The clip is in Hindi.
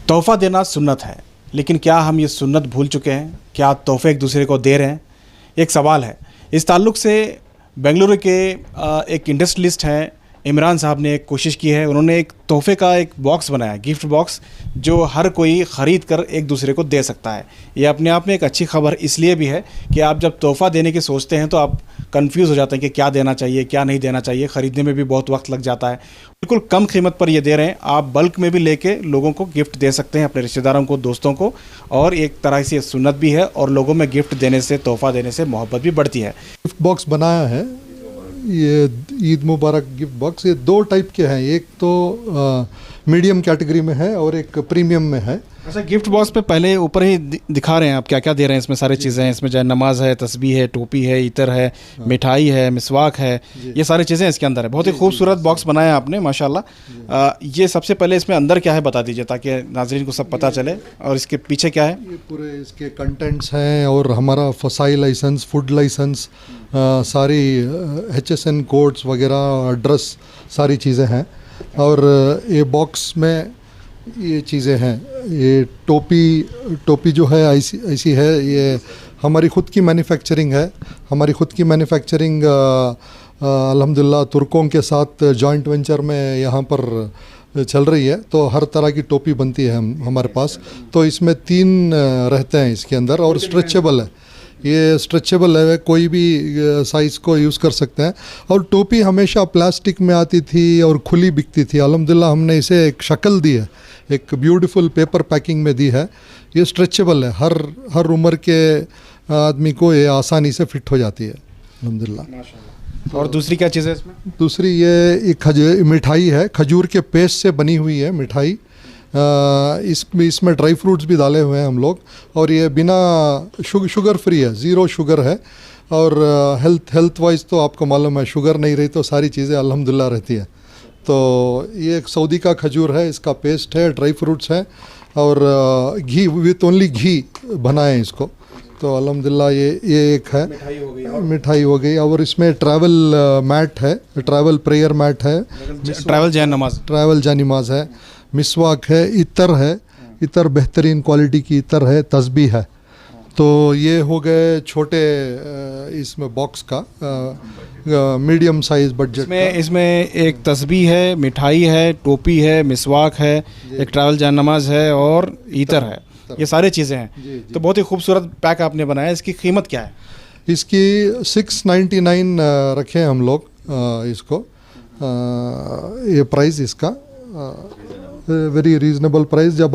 तोहफ़ा देना सुन्नत है, लेकिन क्या हम ये सुन्नत भूल चुके हैं? क्या तोहफ़े एक दूसरे को दे रहे हैं? एक सवाल है। इस ताल्लुक़ से बेंगलुरु के एक इंडस्ट्रियलिस्ट हैं इमरान साहब ने एक कोशिश की है। उन्होंने एक तोहफ़े का एक बॉक्स बनाया, गिफ्ट बॉक्स, जो हर कोई ख़रीद कर एक दूसरे को दे सकता है। ये अपने आप में एक अच्छी खबर इसलिए भी है कि आप जब तोहफ़ा देने की सोचते हैं तो आप कंफ्यूज हो जाते हैं कि क्या देना चाहिए, क्या नहीं देना चाहिए। ख़रीदने में भी बहुत वक्त लग जाता है। बिल्कुल कम कीमत पर ये दे रहे हैं। आप बल्क में भी लेके लोगों को गिफ्ट दे सकते हैं, अपने रिश्तेदारों को, दोस्तों को, और एक तरह से सुन्नत भी है और लोगों में गिफ्ट देने से, तोहफ़ा देने से मोहब्बत भी बढ़ती है। गिफ्ट बॉक्स बनाया है, ये ईद मुबारक गिफ्ट बॉक्स। ये दो टाइप के हैं, एक तो मीडियम कैटेगरी में है और एक प्रीमियम में है। अच्छा, गिफ्ट बॉक्स पे पहले ऊपर ही दिखा रहे हैं आप क्या क्या दे रहे हैं। इसमें सारी चीज़ें हैं, इसमें चाहे नमाज है, तस्बीह है, टोपी है, इतर है, मिठाई है, मिसवाक है, ये सारी चीज़ें इसके अंदर है। बहुत ही खूबसूरत बॉक्स बनाया आपने, माशाल्लाह। ये सबसे पहले इसमें अंदर क्या है बता दीजिए, ताकि नाज़रीन को सब पता चले। और इसके पीछे क्या है? ये पूरे इसके कंटेंट्स हैं और हमारा फसाई लाइसेंस, फूड लाइसेंस, सारी HSN कोड्स वगैरह, एड्रेस, सारी चीज़ें हैं। और ये बॉक्स में ये चीज़ें हैं। ये टोपी जो है ऐसी है, ये हमारी ख़ुद की मैन्युफैक्चरिंग है। हमारी ख़ुद की मैन्युफैक्चरिंग अल्हम्दुलिल्लाह तुर्कों के साथ जॉइंट वेंचर में यहाँ पर चल रही है। तो हर तरह की टोपी बनती है हमारे पास। तो इसमें 3 रहते हैं इसके अंदर, और स्ट्रेचेबल है। ये स्ट्रेचेबल है, कोई भी साइज़ को यूज़ कर सकते हैं। और टोपी हमेशा प्लास्टिक में आती थी और खुली बिकती थी। अल्हम्दुलिल्लाह हमने इसे एक शक्ल दी है, एक ब्यूटीफुल पेपर पैकिंग में दी है। ये स्ट्रेचेबल है, हर उम्र के आदमी को ये आसानी से फिट हो जाती है अल्हम्दुलिल्लाह। और दूसरी क्या चीज़ है इसमें? दूसरी ये मिठाई है, खजूर के पेस्ट से बनी हुई है मिठाई। इसमें ड्राई फ्रूट्स भी डाले हुए हैं हम लोग। और ये बिना शुगर फ्री है, ज़ीरो शुगर है। और हेल्थ वाइज तो आपको मालूम है, शुगर नहीं रही तो सारी चीज़ें अल्हम्दुलिल्लाह रहती है। तो ये एक सऊदी का खजूर है, इसका पेस्ट है, ड्राई फ्रूट्स है, और घी, विथ ओनली घी बनाए इसको। तो अल्हम्दुलिल्लाह ये एक है, मिठाई हो गई। और इसमें ट्रैवल मैट है, ट्रैवल प्रेयर मैट है, ट्रैवल जानिमाज है, मिसवाक है, इतर है, इतर बेहतरीन क्वालिटी की इतर है, तस्बीह है। तो ये हो गए छोटे इसमें बॉक्स का मीडियम साइज बजट। इसमें एक तस्बीह है, मिठाई है, टोपी है, मिसवाक है, एक ट्रैवल जानमाज है और इतर है। ये सारी चीज़ें हैं। तो बहुत ही खूबसूरत पैक आपने बनाया। इसकी कीमत क्या है? इसकी 699 रखे हैं हम लोग इसको। ये प्राइस इसका वेरी रीज़नेबल प्राइस। जब